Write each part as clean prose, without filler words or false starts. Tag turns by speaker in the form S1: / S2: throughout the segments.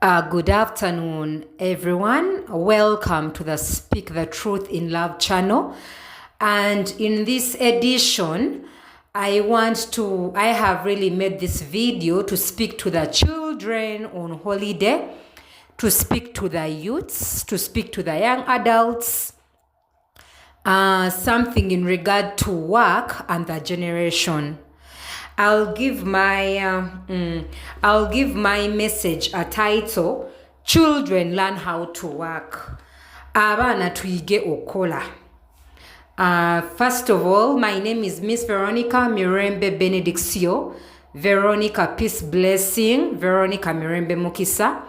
S1: Good afternoon, everyone. Welcome to the Speak the Truth in Love channel. And in this edition, I have really made this video to speak to the children on holiday, to speak to the youths, to speak to the young adults, something in regard to work and the generation. I'll give my message a title: Children Learn How to Work. Abaana tuyige okola. First of all, my name is Miss Veronica Mirembe Benedictio. Veronica Peace Blessing. Veronica Mirembe Mukisa.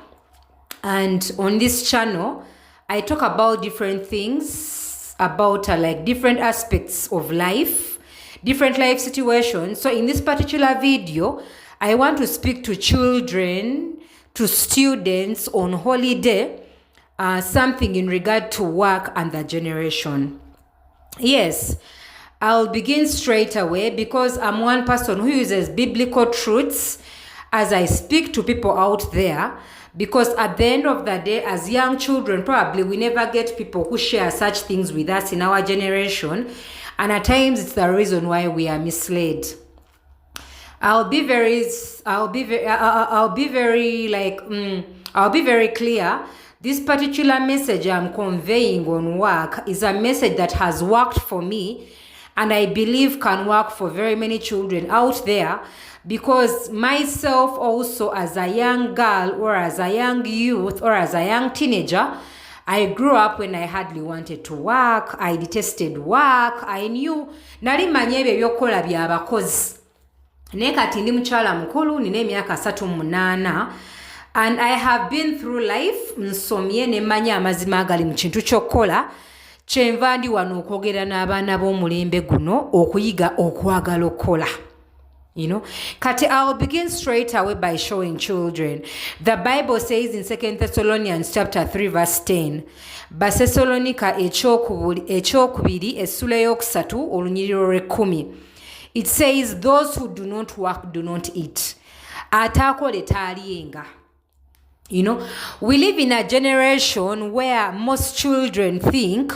S1: And on this channel, I talk about different things, about like different aspects of life, different life situations. So in this particular video, I want to speak to children, to students on holiday, something in regard to work and the generation. Yes, I'll begin straight away because I'm one person who uses biblical truths as I speak to people out there. Because at the end of the day, as young children, probably we never get people who share such things with us in our generation. And at times it's the reason why we are misled. I'll be very clear. This particular message I'm conveying on work is a message that has worked for me and I believe can work for very many children out there, because myself also, as a young girl or as a young youth or as a young teenager, I grew up when I hardly wanted to work. I detested work. I knew nali manyebe byokola byabakozi. Nekati ndi mchala mukulu nine myaka 38, and I have been through life nsomye ne manya amazima agali mu kintu kyokkola kyenva ndi wano okwogera n'abaana b'omulembe guno okuyiga okwagala okkola. Kati, I'll begin straight away by showing children. The Bible says in 2 Thessalonians chapter 3 verse 10, Basesalonika ekyokubiri essula eyokusatu olunyiriro lw'ekkumi. It says, those who do not work do not eat. Atakole talienga. We live in a generation where most children think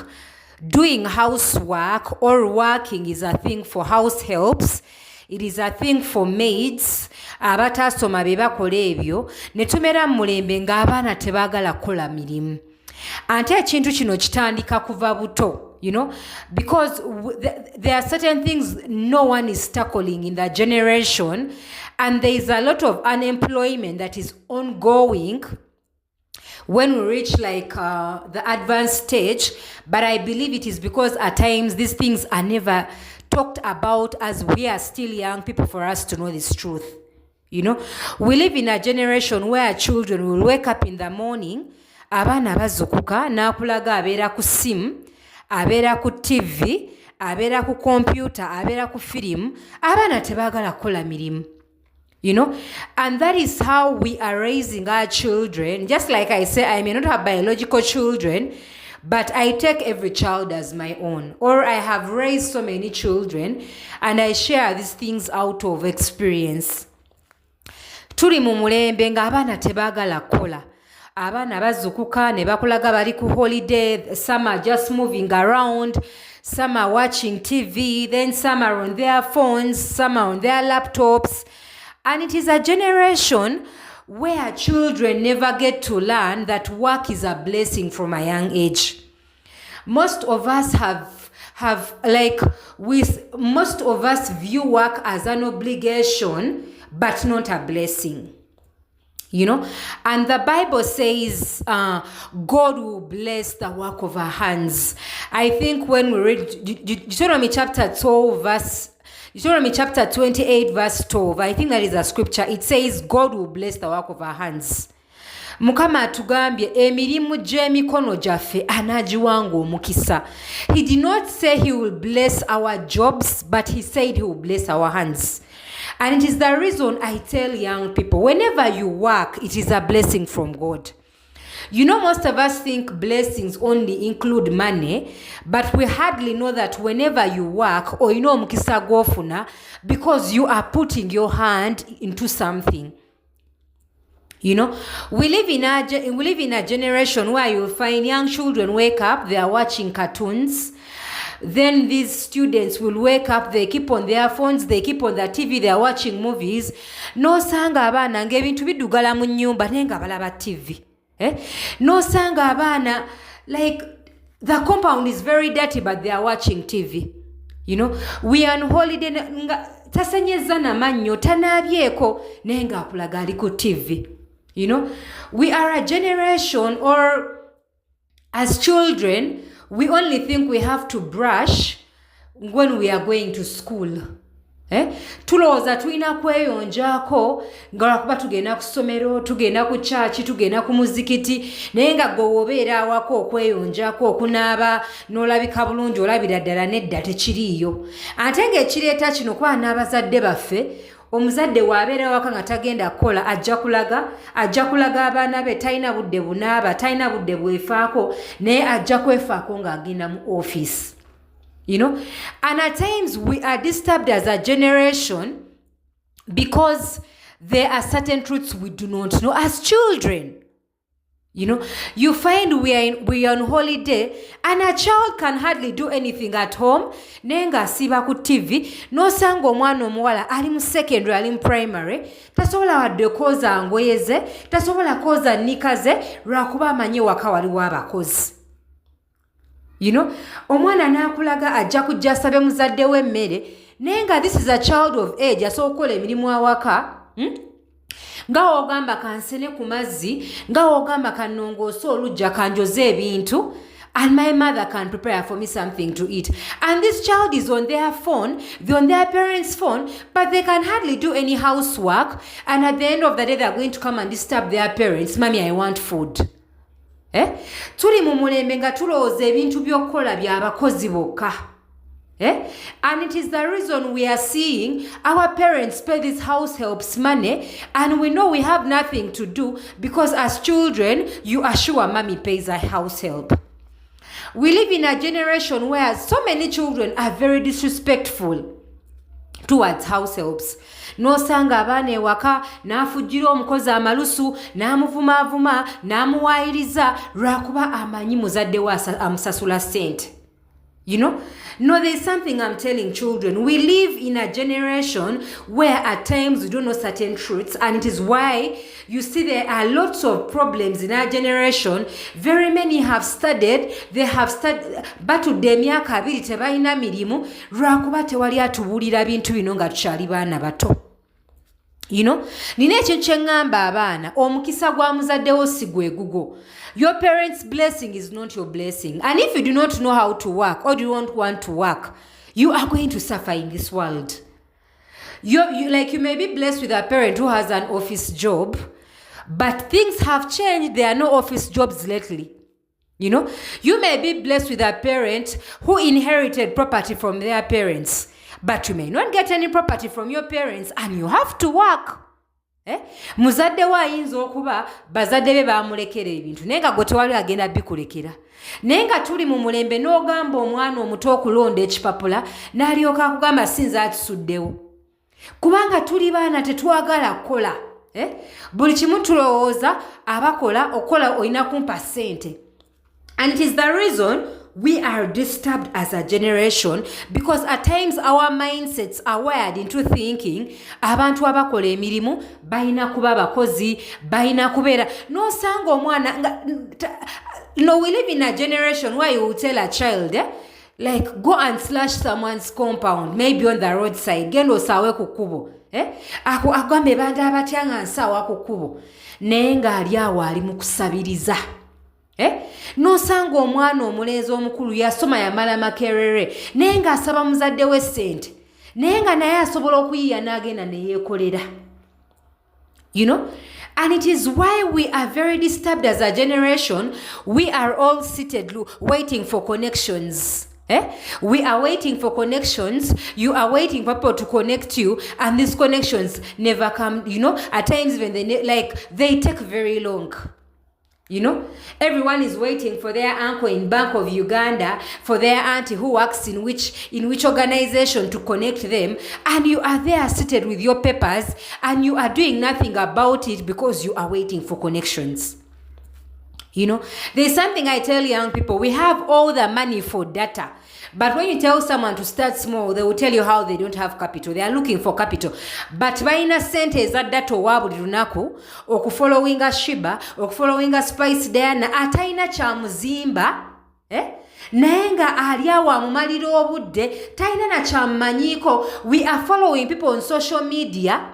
S1: doing housework or working is a thing for house helps. It is a thing for maids. Abatasoma be bakola ebyo ne tumera mulembe ng'abaana tebaagala kukola mirimu. Ate ekintu kino kitandika kuva buto. Because there are certain things no one is tackling in that generation, and there is a lot of unemployment that is ongoing when we reach like the advanced stage. But I believe it is because at times these things are never talked about as we are still young people for us to know this truth. We live in a generation where children will wake up in the morning, abaana bazukuka n'akulaga abeera ku simu, abeera ku TV, abeera ku computer, abeera ku film, abaana tebaagala kukola mirimu. And that is how we are raising our children. Just like I say, I may not have biological children, but I take every child as my own. Or I have raised so many children and I share these things out of experience. Tuli mu mulembe ng'abaana tebaagala kukola. Abaana bazukuka ne bakulaga bali ku holiday. Some are just moving around. Some are watching TV. Then some are on their phones. Some are on their laptops. And it is a generation where children never get to learn that work is a blessing from a young age. Most of us most of us view work as an obligation, but not a blessing. And the Bible says God will bless the work of our hands. I think when we read Deuteronomy chapter 28 verse 12, I think that is a scripture. It says God will bless the work of our hands. Mukama atugambye emirimu gy'emikono gyaffe anagiwanga omukisa. He did not say he will bless our jobs, but he said he will bless our hands. And it is the reason I tell young people, whenever you work, it is a blessing from God. Most of us think blessings only include money, but we hardly know that whenever you work, or mukisa gwofuna, because you are putting your hand into something. You know, we live in a generation where you'll find young children wake up, they are watching cartoons. Then these students will wake up, they keep on their phones, they keep on their TV, they are watching movies. No sanga abana ngebintu bidugala mu nnyumba nenga balaba TV. No sanga abana, like the compound is very dirty but they are watching TV. You know, we are on holiday tasenyeza na mannyo tanabyeko nenga apulaga ali ku TV. You know, we are a generation, or as children, we only think we have to brush when we are going to school. Tulowooza tulina kweyonjaako nga lwakuba tugenda ku ssomero, tugenda ku church, tugenda ku muzikiti, naye nga gwe obeera awako okweyonjaako okunaaba n'olabika bulungi olabira ddala nedda tekiriiyo. Ate ng'ekireeta kino kuba n'abazadde baffe, omuzadde waabeera waka nga tagenda kukola ajja kulaga abaana be talina budde bunaaba, talina budde bwefaako, naye ajja kwefaako ng'agenda mu office. You know, and at times we are disturbed as a generation because there are certain truths we do not know as children. You know, you find we are on holiday and a child can hardly do anything at home. Nenga siba ku TV, no sanga omwana omuwala ali mu secondary, ali mu primary, tasobola wadde koza ngoye ze, tasobola koza nika ze, lwakuba amanyi waka waliwo abakozi. You know, omwana nakulaga ajja kujja asabe muzadde w'emmere, nenga this is a child of age asobola emirimu awaka. Nga ogamba kansene ku mazzi, nga ogamba kanongoose olujja kanjoze ebintu, and my mother can prepare for me something to eat. And this child is on their phone, they're on their parents' phone, but they can hardly do any housework, and at the end of the day they're going to come and disturb their parents. Mommy, I want food. Tuli mu mulembe nga tulowooza ebintu by'okukola by'abakozi bokka. And it is the reason we are seeing our parents pay these house helps money, and we know we have nothing to do because as children, you are sure mommy pays a house help. We live in a generation where so many children are very disrespectful towards house helps. Nosanga abaana ewaka n'afujjira omukozi amalusu n'amuvumaavuma n'amuwaayiriza lwakuba amanyi muzadde we amusasula ssente. You know? No, there's something I'm telling children. We live in a generation where at times we don't know certain truths, and it is why you see there are lots of problems in our generation. Very many have studied, batudde emyaka 2 tebalina mirimu lwakuba tewali atubuulira bintu bino nga tukyali baana bato. You know, nina ekintu kye ngamba abaana, omukisa gwa muzaddewo si gwe gugo. Your parents' blessing is not your blessing. And if you do not know how to work or do not want to work, you are going to suffer in this world. You may be blessed with a parent who has an office job, but things have changed. There are no office jobs lately. You know, you may be blessed with a parent who inherited property from their parents, but you may not get any property from your parents and you have to work. Muzadde wa ayinza okuba bazadde be bamulekera ebintu naye nga gwe tewali agenda bikulekera. Naye nga tuli mu mulembe n'ogamba omwana omuto okulonda ekipapula n'alyoka akugamba sinza atusuddewo. Kubanga tuli baana tetwagala kukola. Buli kimu tulowooza abakola okola olina kumpa ssente. And it is the reason we are disturbed as a generation, because at times our mindsets are wired into thinking abantu abakola emirimu balina kuba bakozi, balina kubeera nosanga omwana. No, we live in a generation where you will tell a child like go and slash someone's compound, maybe on the roadside, genda osaawe ku kkubo. Agambe bantu abatya nga nsaawa ku kkubo naye ng'ali awo ali mu kusabiriza. Nosanga omwana omulenzi omukulu yasoma yamala makerere naye nga asaba muzadde we ssente naye nga naye asobola okuyiya n'agenda ne yeekolera. You know, and it is why we are very disturbed as a generation. We are all seated waiting for connections. We are waiting for connections. You are waiting for people to connect you, and these connections never come. You know, at times when they take very long. You know, everyone is waiting for their uncle in Bank of Uganda, for their auntie who works in which organization to connect them, and you are there seated with your papers and you are doing nothing about it because you are waiting for connections. You know, there's something I tell young people: we have all the money for data. But when you tell someone to start small, they will tell you how they don't have capital. They are looking for capital. But baina sente ezaddato wabuli lunaku, okufollowinga Shiba, okufollowinga Spice Diana, ataina cha muzimba, naye nga ali awo amumalira obudde, taina na cha mmanyiko. We are following people on social media,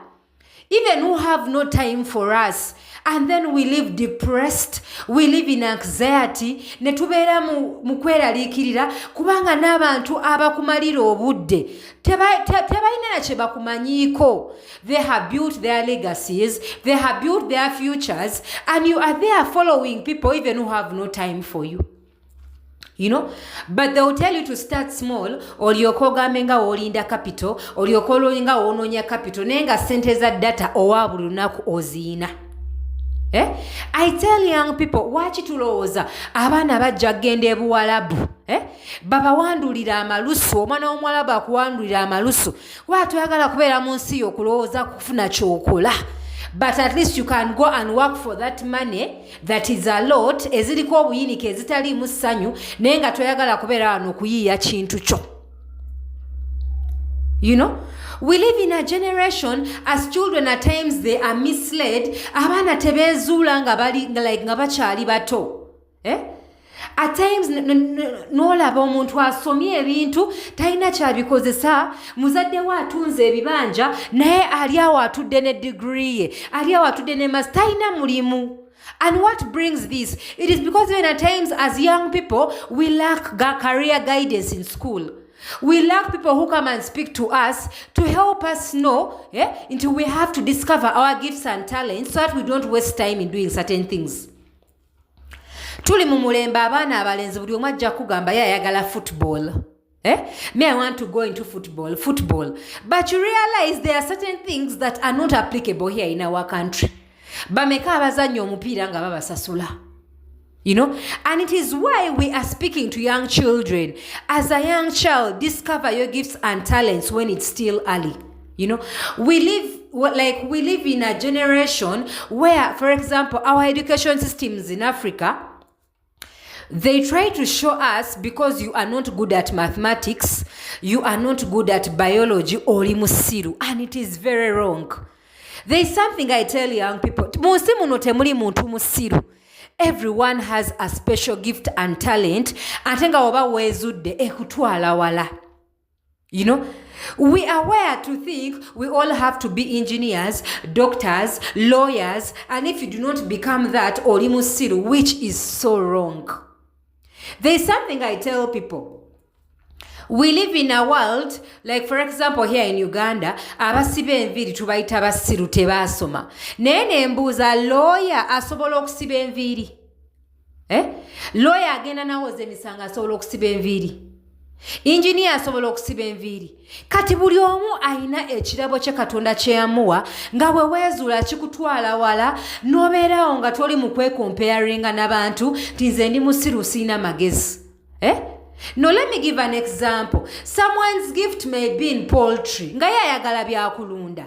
S1: even who have no time for us. And then we live depressed, we live in anxiety, ne tubeera mu kweraliikirira kubanga n'abantu abakumalira obudde tebalina na kye bakumanyiiko. They have built their legacies, they have built their futures, and you are there following people even who have no time for you. You know, but they will tell you to start small, olyoka ogambe nga olinda capital, olyoka olonga onoonya capital, naye nga sente za data owa buli lunaku oziina. I tell young people, wachi tulowooza abaana bajja kgenda ebuwalabu babawandulira amalusu, omwana w'omuwalabu akuwandulira amalusu, kuba toyagala kubeera mu nsi yokulowooza kufuna kyokola. But at least you can go and work for that money that is a lot, eziriko obuyinike ezitaliimu ssanyu, naye nga toyagala kubeera wano okuyiiya kintu kyo. You know, we live in a generation, as children at times they are misled. Abaana tebezuula nga bakyali bato. At times n'olaba omuntu asomye ebintu talina kyabikozesa, muzadde we atunze ebibanja naye ali awo atudde ne degree ye, ali awo atudde ne master, talina mulimu. And what brings this? It is because even at times as young people we lack career guidance in school. We lack people who come and speak to us to help us know, until we have to discover our gifts and talents so that we don't waste time in doing certain things. Tuli mu mulembe abaana abalenzi buli omu ajja kugamba ye ayagala football. Me, I want to go into football. But you realize there are certain things that are not applicable here in our country. Bameka abazannya omupiira nga babasasula. You know, and it is why we are speaking to young children. As a young child, discover your gifts and talents when it's still early. You know, we live in a generation where, for example, our education systems in Africa, they try to show us because you are not good at mathematics, you are not good at biology, oli musiru, and it is very wrong. There is something I tell young people, munsi muno temuli muntu musiru. Everyone has a special gift and talent. Atenga oba wezudde ekutwala wala. You know, we are aware to think we all have to be engineers, doctors, lawyers, and if you do not become that, oli musiru, which is so wrong. There is something I tell people. We live in a world, like for example here in Uganda, abasiba enviiri tubayita basiru tebaasoma. Naye ne mbuuza lawyer asobola okusiba enviiri. Lawyer agenda nawoza emisango asobola okusiba enviiri. Engineer asobola okusiba enviiri. Kati buli omu ayina ekirabo kye Katonda kye yamuwa nga bwe weezuula kikutwala wala n'obeerawo nga toli mu kwekomparinga n'abantu nti nze ndi musiru siina magezi. No, let me give an example. Someone's gift may be in poultry. Nga yayagala byakulunda.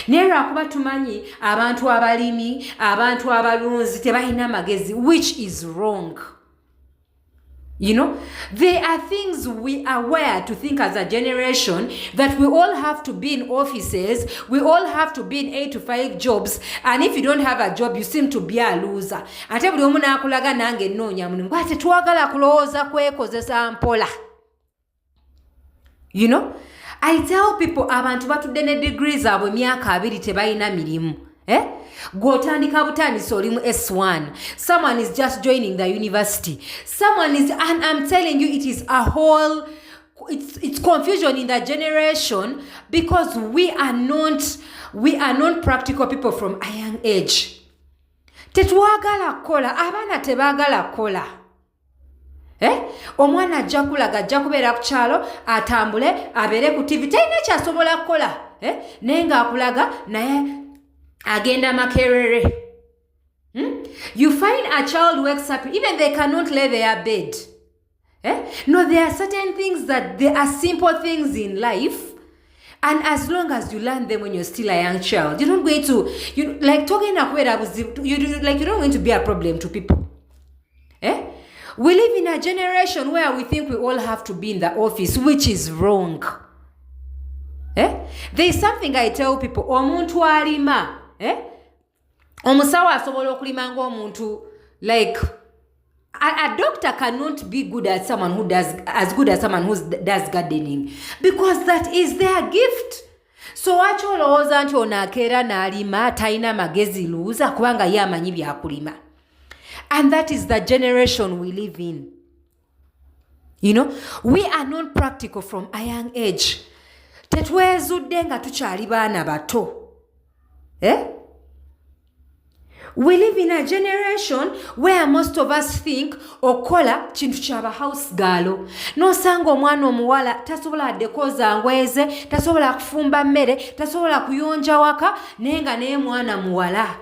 S1: Naye lwakuba tumanyi abantu abalimi, abantu abalunzi tebalina magezi, which is wrong. You know, there are things we are aware to think as a generation that we all have to be in offices, we all have to be in 8 to 5 jobs, and if you don't have a job, you seem to be a loser. Ate buli omu n'akulaga nange nnoonya mulimu. Ate twagala kulowooza kwekozesa mpola. You know, I tell people abantu batudde ne degrees abwe myaka 2 tebalina mirimu. Gwotandika butandisi oli mu S1. Someone is just joining the university. Someone is, and I'm telling you, it is a whole, it's confusion in the generation because we are not practical people from a young age. Tetwagala kola, abaana tebagala kola. Omwana ajja kulaga ajja kubeera ku kyalo atambule abeere ku TV talina kyasobola kukola naye nga akulaga naye agenda makerere. You find a child wakes up, even they cannot lay their bed. No, there are certain things that there are simple things in life, and as long as you learn them when you're still a young child, you're not going to, like talking about you're not going to be a problem to people. We live in a generation where we think we all have to be in the office, which is wrong. There is something I tell people, omuntu alima, omusawo asobola okulima ng'omuntu, like a doctor cannot be good at someone who does as good as someone who does gardening, because that is their gift. So wacho olowooza nti ono akeera n'alima talina magezi luuza kubanga ye amanyi byakulima. And that is the generation we live in. We are not practical from a young age. Tetwezudde nga tukyali baana bato. We live in a generation where most of us think okola kintu kyaba house girl. Nosanga omwana omuwala tasobola adekoza ngweze, tasobola kufumba mmere, tasobola kuyonja waka, nenga naye mwana muwala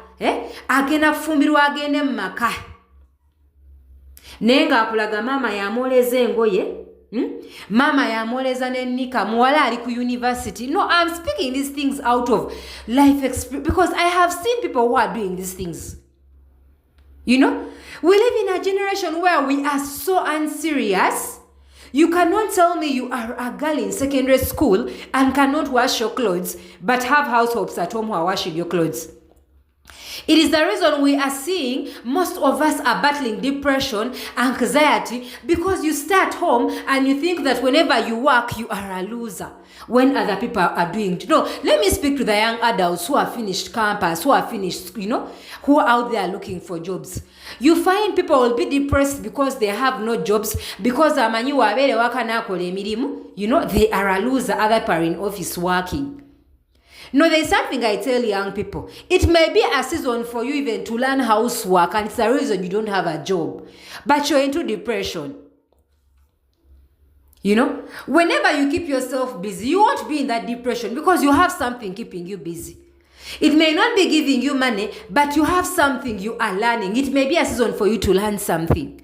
S1: agenda kufumbirwa agende mu maka. Nenga akulaga mama yamwoleza engoye, mama yamwoleza n'ennika, muwala ali ku university. No, I'm speaking these things out of life experience because I have seen people who are doing these things. We live in a generation where we are so unserious. You cannot tell me you are a girl in secondary school and cannot wash your clothes, but have households at home who are washing your clothes. It is the reason we are seeing most of us are battling depression, anxiety, because you stay at home and you think that whenever you work, you are a loser when other people are doing it. No, let me speak to the young adults who have finished campus, who are finished, who are out there looking for jobs. You find people will be depressed because they have no jobs, because they are a loser, other people are in office working. No, there's something I tell young people. It may be a season for you even to learn housework, and it's the reason you don't have a job. But you're into depression. Whenever you keep yourself busy, you won't be in that depression because you have something keeping you busy. It may not be giving you money, but you have something you are learning. It may be a season for you to learn something.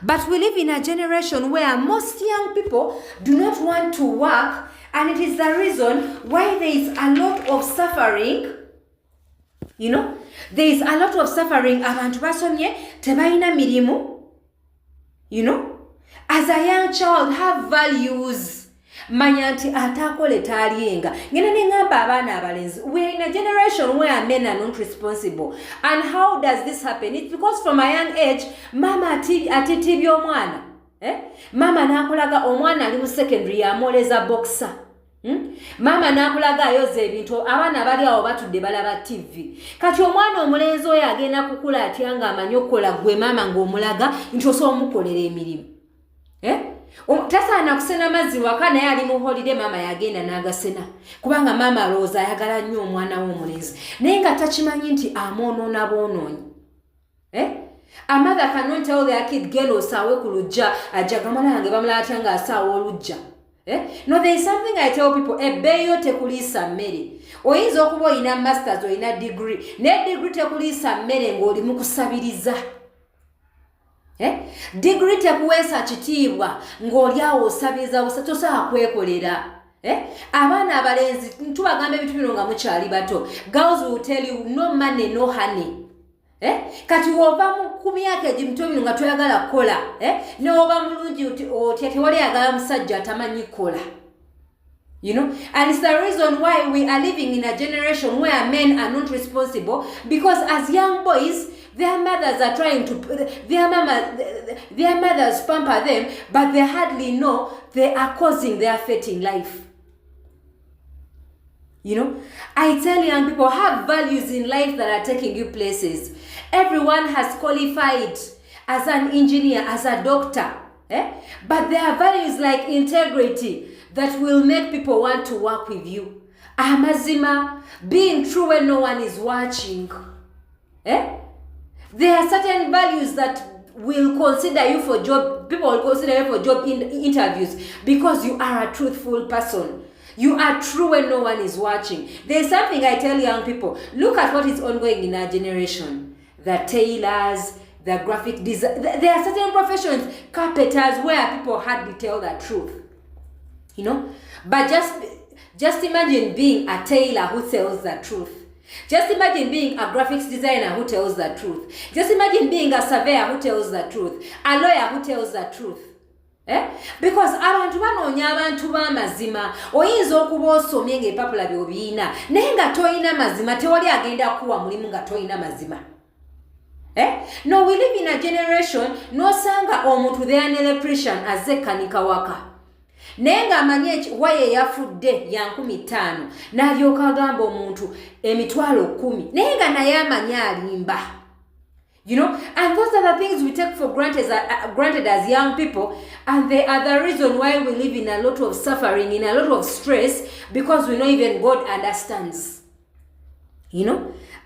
S1: But we live in a generation where most young people do not want to work, and it is the reason why there is a lot of suffering. There is a lot of suffering. Abantu basomye tebalina mirimu. As a young child, have values. Manya nti atakole talienga. Ngena nengamba abaana abalenzi. We are in a generation where men are not responsible. And how does this happen? It's because from a young age, mama atitibya omwana. Mama nakulaga omwana ali mu secondary yamoleza boxer. Mama nakulaga ayoza ebintu abaana bali awo batudde balaba TV. Kati omwana omulenzi oyo agenda kukula atyanga amanyi okukola gwe mama ng'omulaga nti osobola omukolera emirimu. Tasaana kusena mazzi waka naye ali mu holiday mama yagenda n'agasena. Kubanga mama alowooza ayagala nnyo omwana w'omulenzi. Naye nga takimanyi nti amwonoona boonoonyi. A mother cannot tell their kid genda osaawe ku lujja ajjaga mwana yange bamulata nga asaawa olujja. No, there is something I tell people, ebbeeyo tekuliisa mmere. Oyinza okuba oyina masters, oyina degree. Ne degree tekuliisa mmere ng'oli mu kusabiriza. Degree tekuweesa kitiibwa ng'oli awo osabiriza tosobola kwekolera. Abaana abalenzi tubagamba ebintu bino nga mukyali bato. Girls will tell you no money, no honey. Kati woba ku myaka egimuto bino nga toyagala kukola, n'oba mulungi otya tewali yagala musajja atamanyi kukola. And it's the reason why we are living in a generation where men are not responsible, because as young boys, their mothers are trying to, their mothers pamper them, but they hardly know they are causing their fate in life. I tell young people, have values in life that are taking you places. Everyone has qualified as an engineer, as a doctor, but there are values like integrity that will make people want to work with you. Amazima, being true when no one is watching. There are certain values that will consider you for job, people will consider you for job interviews because you are a truthful person. You are true when no one is watching. There's something I tell young people. Look at what is ongoing in our generation. the tailors, the graphic design. There are certain professions, carpenters, where people hardly tell the truth. But just imagine being a tailor who tells the truth. Just imagine being a graphics designer who tells the truth. Just imagine being a surveyor who tells the truth. A lawyer who tells the truth. Because abantu banoonya abantu b'amazima. Oyinza okuba osomye ng'ebipapula by'obiina naye nga toyina mazima, tewali agenda kuwa mulimu nga toyina mazima. No, we live in a generation n'osanga omuntu there an electrician azze kanika waka. Naye ng'amanye waye yafudde ya 15 n'alyoka agamba omuntu emitwalo 10 naye nga naye amanye alimba. And those are the things we take for granted as young people, and they are the reason why we live in a lot of suffering, in a lot of stress, because we know even God understands.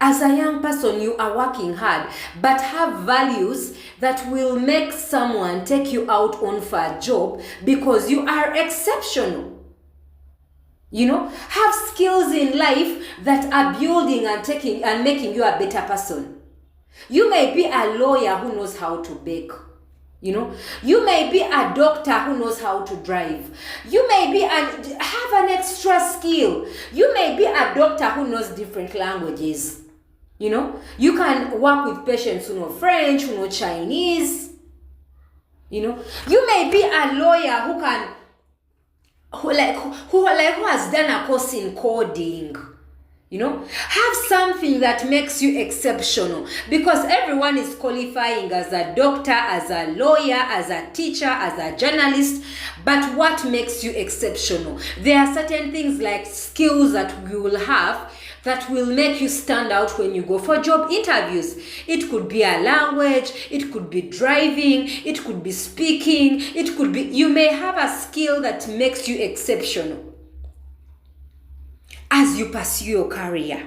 S1: As a young person, you are working hard, but have values that will make someone take you out on for a job because you are exceptional. Have skills in life that are building and making you a better person. You may be a lawyer who knows how to bake. You may be a doctor who knows how to drive. You may have an extra skill. You may be a doctor who knows different languages. You can work with patients who know French, who know Chinese. You may be a lawyer who has done a course in coding. Have something that makes you exceptional, because everyone is qualifying as a doctor, as a lawyer, as a teacher, as a journalist. But what makes you exceptional? There are certain things like skills that you will have that will make you stand out when you go for job interviews. It could be a language, it could be driving, it could be speaking, you may have a skill that makes you exceptional as you pursue your career.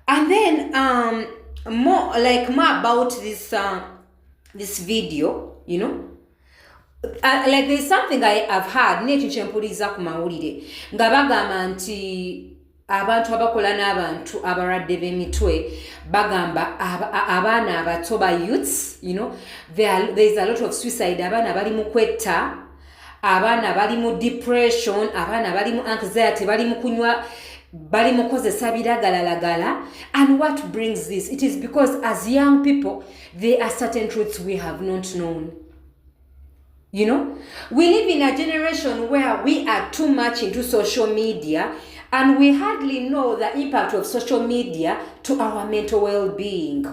S1: And then more about this video, like there's something I've heard nekintu kyempuliza ku mawulire nga bagamba nti abantu abakola n'abantu abaradde b'emitwe bagamba abaana abato ba youths, there's a lot of suicide, abaana bali mu kwetta, abaana bali mu depression, abaana bali mu anxiety, bali mu kunywa, bali mu kozesa biragalalagala. And what brings this? It is because as young people there are certain truths we have not known. We live in a generation where we are too much into social media, and we hardly know the impact of social media to our mental well-being.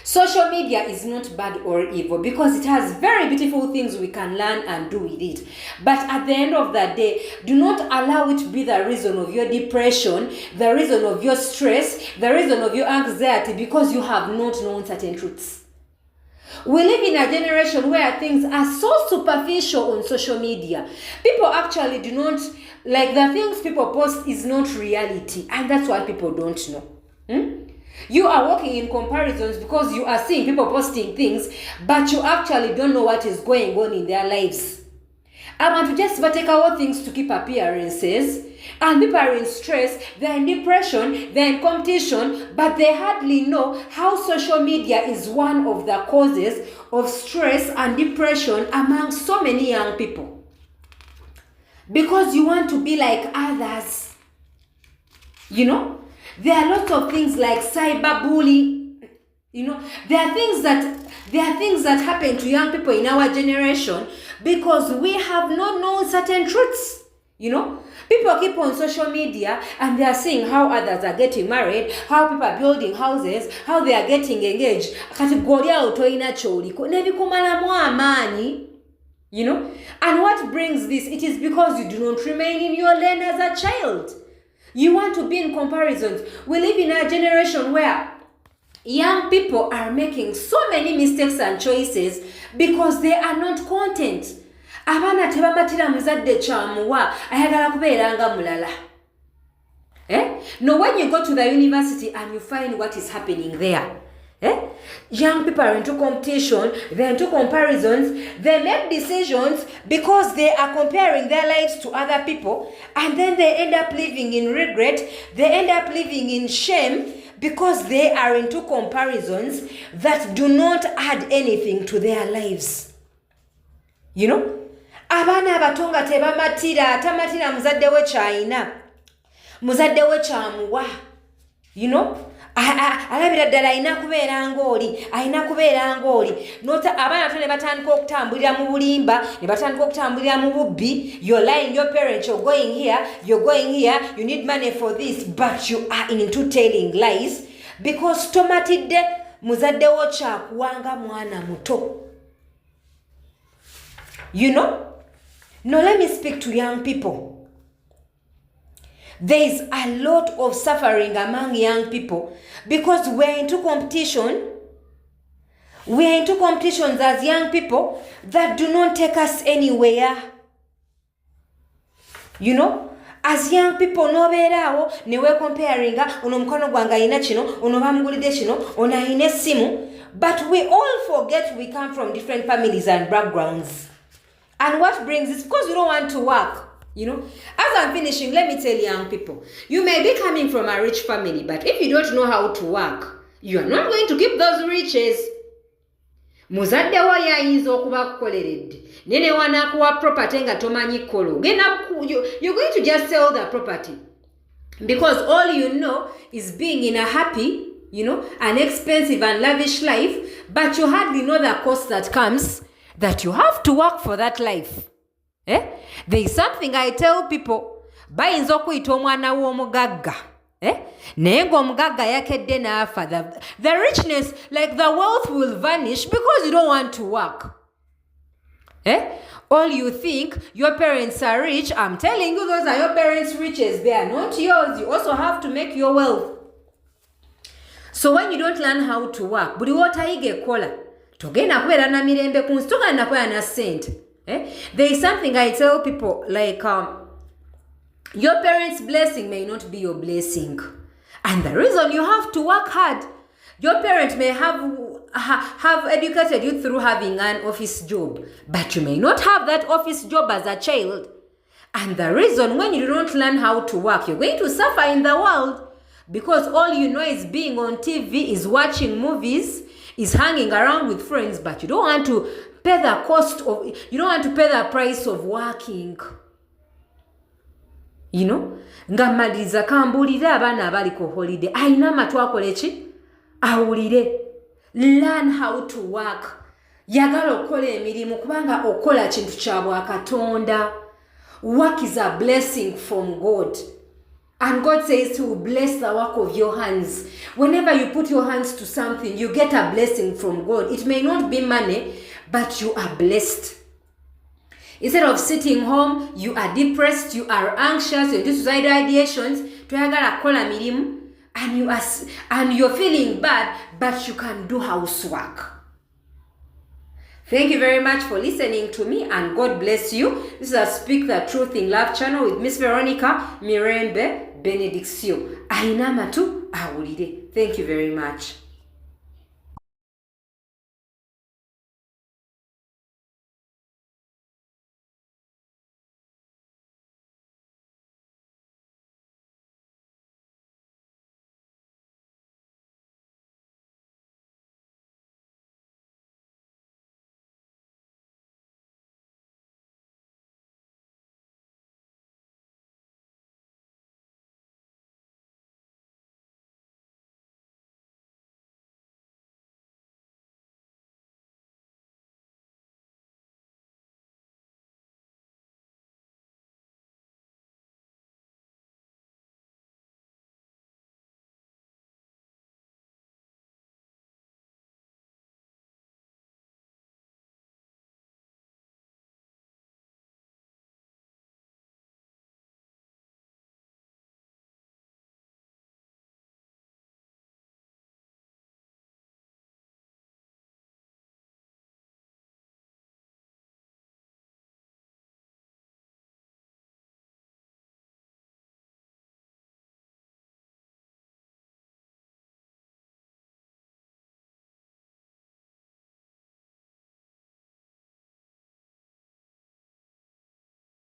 S1: Social media is not bad or evil because it has very beautiful things we can learn and do with it. But at the end of the day, do not allow it to be the reason of your depression, the reason of your stress, the reason of your anxiety, because you have not known certain truths. We live in a generation where things are so superficial on social media. People actually do not, like the things people post is not reality, and that's what people don't know. You are working in comparisons because you are seeing people posting things, but you actually don't know what is going on in their lives. Abantu just take out things to keep appearances, and people are in stress, they're in depression, they're in competition, but they hardly know how social media is one of the causes of stress and depression among so many young people. Because you want to be like others. There are lots of things like cyberbullying. There are things that happen to young people in our generation because we have not known certain truths. People keep on social media and they are seeing how others are getting married, how people are building houses, how they are getting engaged. And what brings this? It is because you do not remain in your lane as a child. You want to be in comparisons. We live in a generation where young people are making so many mistakes and choices because they are not content. Abana tebamatira muzadde kyamuwa ayagala kubeera nga mulala. No, when you go to the university and you find what is happening there, Young people are into competition, they're into comparisons, they make decisions because they are comparing their lives to other people, and then they end up living in regret, they end up living in shame because they are into comparisons that do not add anything to their lives. You know? Abaana abatonga tebamatira, tamatira muzadde we kyayina, muzadde we kyamuwa. You know? Alabira ddala alina kubeera ng'oli nota abaana bato ne batandika okutambulira mu bulimba, ne batandika okutambulira mu bubbi. You're lying your parents, you're going here, you need money for this, but you are into telling lies because tomatidde muzadde wo kyakuwanga mwana muto. You know? Now let me speak to young people. There is a lot of suffering among young people because we're into competition. We're into competitions as young people that do not take us anywhere. You know? As young people, nobeerawo newe comparinga ono mukono gwange alina kino, ono bamugulidde kino, ono alina essimu. But we all forget we come from different families and backgrounds. And what brings this? Because we don't want to work. You know, as I'm finishing, let me tell young people, you may be coming from a rich family, but if you don't know how to work, you are not going to keep those riches. Muzadde wa yayinza okuba kukoleredde nene wanakuwa property nga tomanyi kolo, you're going to just sell the property because all you know is being in a happy, you know, an expensive and lavish life, but you hardly know the cost that comes, that you have to work for that life. There is something I tell people, bayinza okuyita omwana w'omugagga, naye ng'omugagga yakedde n'afa. The richness, like the wealth, will vanish because you don't want to work. All you think your parents are rich, I'm telling you, those are your parents' riches. They are not yours. You also have to make your wealth. So when you don't learn how to work, buli w'otayiga ekola, togenda kubeera na mirembe ku nsi, togenda kubeera na ssente. There is something I tell people, like your parents' blessing may not be your blessing, and the reason you have to work hard. Your parent may have educated you through having an office job, but you may not have that office job as a child, and the reason when you don't learn how to work, you're going to suffer in the world because all you know is being on TV, is watching movies, is hanging around with friends, but you don't want to pay the cost of, you don't want to pay the price of working. You know? Nga maliza kambulire abaana abali ku holiday. Aina amatu akole ki? Awulire. Learn how to work. Yagala okola emirimu kubanga okola kintu kya Bwakatonda. Work is a blessing from God. And God says He will bless the work of your hands. Whenever you put your hands to something, you get a blessing from God. It may not be money, but you are blessed. Instead of sitting home, you are depressed, you are anxious, you do suicidal ideations, and you're feeling bad, but you can do housework. Thank you very much for listening to me, and God bless you. This is a Speak the Truth in Love channel with Miss Veronica Mirembe Benediction. Aina matu awulire. Thank you very much.